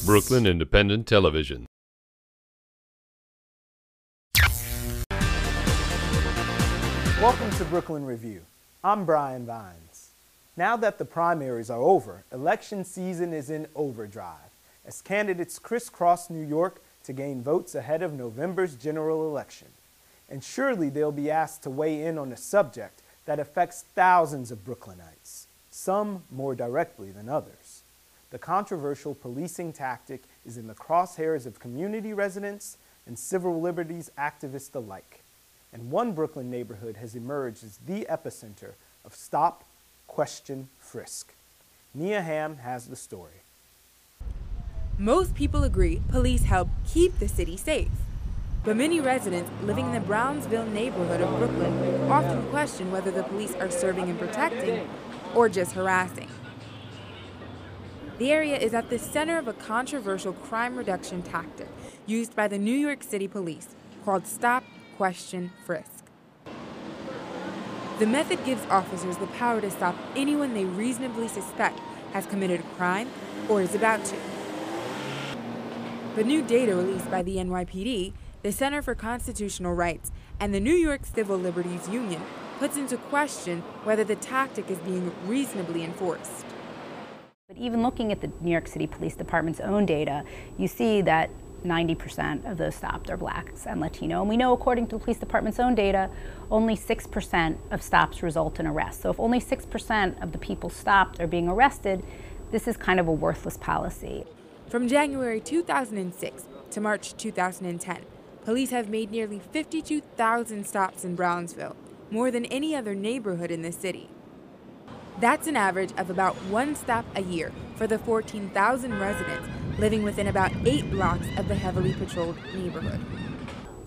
Brooklyn Independent Television. Welcome to Brooklyn Review. I'm Brian Vines. Now that the primaries are over, election season is in overdrive as candidates crisscross New York to gain votes ahead of November's general election. And surely they'll be asked to weigh in on a subject that affects thousands of Brooklynites, some more directly than others. The controversial policing tactic is in the crosshairs of community residents and civil liberties activists alike. And one Brooklyn neighborhood has emerged as the epicenter of Stop, Question, Frisk. Nia Ham has the story. Most people agree police help keep the city safe. But many residents living in the Brownsville neighborhood of Brooklyn often question whether the police are serving and protecting or just harassing. The area is at the center of a controversial crime reduction tactic used by the New York City Police called Stop, Question, Frisk. The method gives officers the power to stop anyone they reasonably suspect has committed a crime or is about to. But new data released by the NYPD, the Center for Constitutional Rights, and the New York Civil Liberties Union puts into question whether the tactic is being reasonably enforced. But even looking at the New York City Police Department's own data, you see that 90% of those stopped are blacks and Latino. And we know, according to the police department's own data, only 6% of stops result in arrest. So if only 6% of the people stopped are being arrested, this is kind of a worthless policy. From January 2006 to March 2010, police have made nearly 52,000 stops in Brownsville, more than any other neighborhood in the city. That's an average of about one stop a year for the 14,000 residents living within about 8 blocks of the heavily patrolled neighborhood.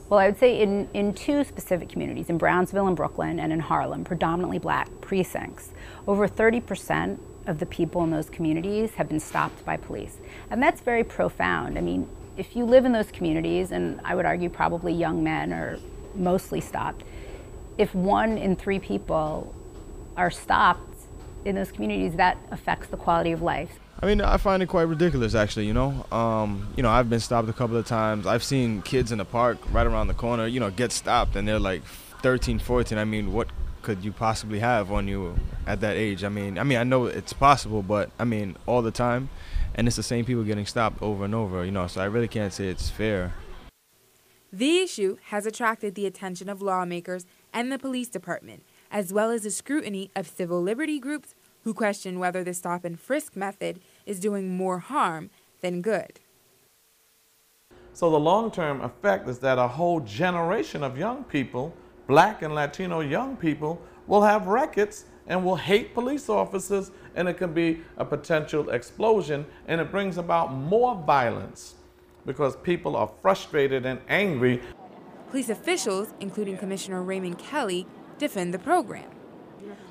Well, I would say in two specific communities, in Brownsville and Brooklyn and in Harlem, predominantly black precincts, over 30% of the people in those communities have been stopped by police. And that's very profound. I mean, if you live in those communities, and I would argue probably young men are mostly stopped, if 1 in 3 people are stopped in those communities, that affects the quality of life. I mean, I find it quite ridiculous, actually, you know. I've been stopped a couple of times. I've seen kids in the park right around the corner, get stopped, and they're like 13, 14. I mean, what could you possibly have on you at that age? I mean, I know it's possible, but, all the time. And it's the same people getting stopped over and over, so I really can't say it's fair. The issue has attracted the attention of lawmakers and the police department, as well as the scrutiny of civil liberty groups who question whether the stop and frisk method is doing more harm than good. So the long-term effect is that a whole generation of young people, black and Latino young people, will have records and will hate police officers, and it can be a potential explosion, and it brings about more violence because people are frustrated and angry. Police officials, including Commissioner Raymond Kelly, defend the program.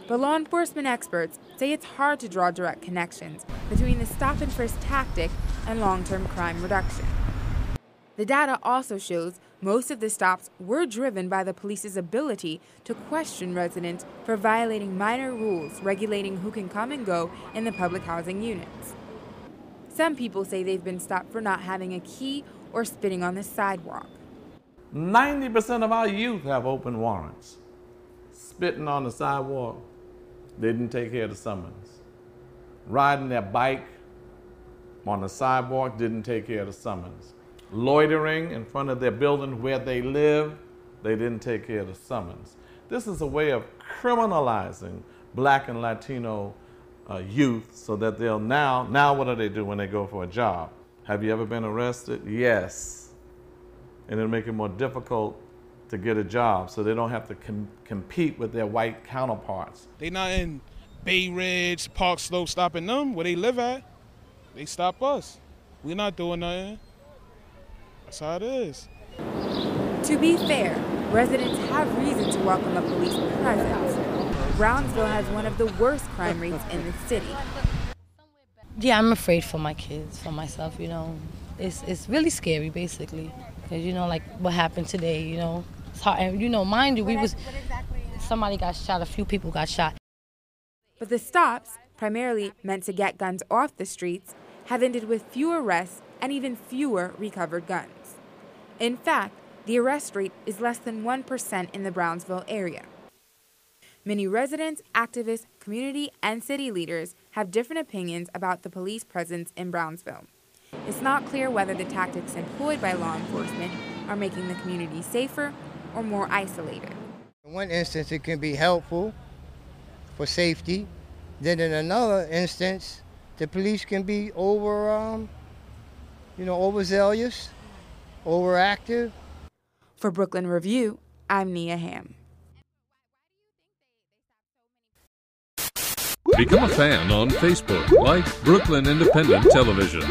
But law enforcement experts say it's hard to draw direct connections between the stop and frisk tactic and long-term crime reduction. The data also shows most of the stops were driven by the police's ability to question residents for violating minor rules regulating who can come and go in the public housing units. Some people say they've been stopped for not having a key or spitting on the sidewalk. 90% of our youth have open warrants. Spitting on the sidewalk, they didn't take care of the summons. Riding their bike on the sidewalk, didn't take care of the summons. Loitering in front of their building where they live, they didn't take care of the summons. This is a way of criminalizing black and Latino youth so that they'll now what do they do when they go for a job? Have you ever been arrested? Yes. And it'll make it more difficult to get a job so they don't have to compete with their white counterparts. They not in Bay Ridge, Park Slope stopping them where they live at. They stop us. We're not doing nothing. That's how it is. To be fair, residents have reason to welcome a police presence. Brownsville has one of the worst crime rates in the city. Yeah, I'm afraid for my kids, for myself, It's really scary, basically. Because, like what happened today, It's hard. And, mind you, somebody got shot, a few people got shot. But the stops, primarily meant to get guns off the streets, have ended with fewer arrests and even fewer recovered guns. In fact, the arrest rate is less than 1% in the Brownsville area. Many residents, activists, community, and city leaders have different opinions about the police presence in Brownsville. It's not clear whether the tactics employed by law enforcement are making the community safer or more isolated. In one instance, it can be helpful for safety. Then in another instance, the police can be overzealous, overactive. For Brooklyn Review, I'm Nia Ham. Become a fan on Facebook. Like Brooklyn Independent Television.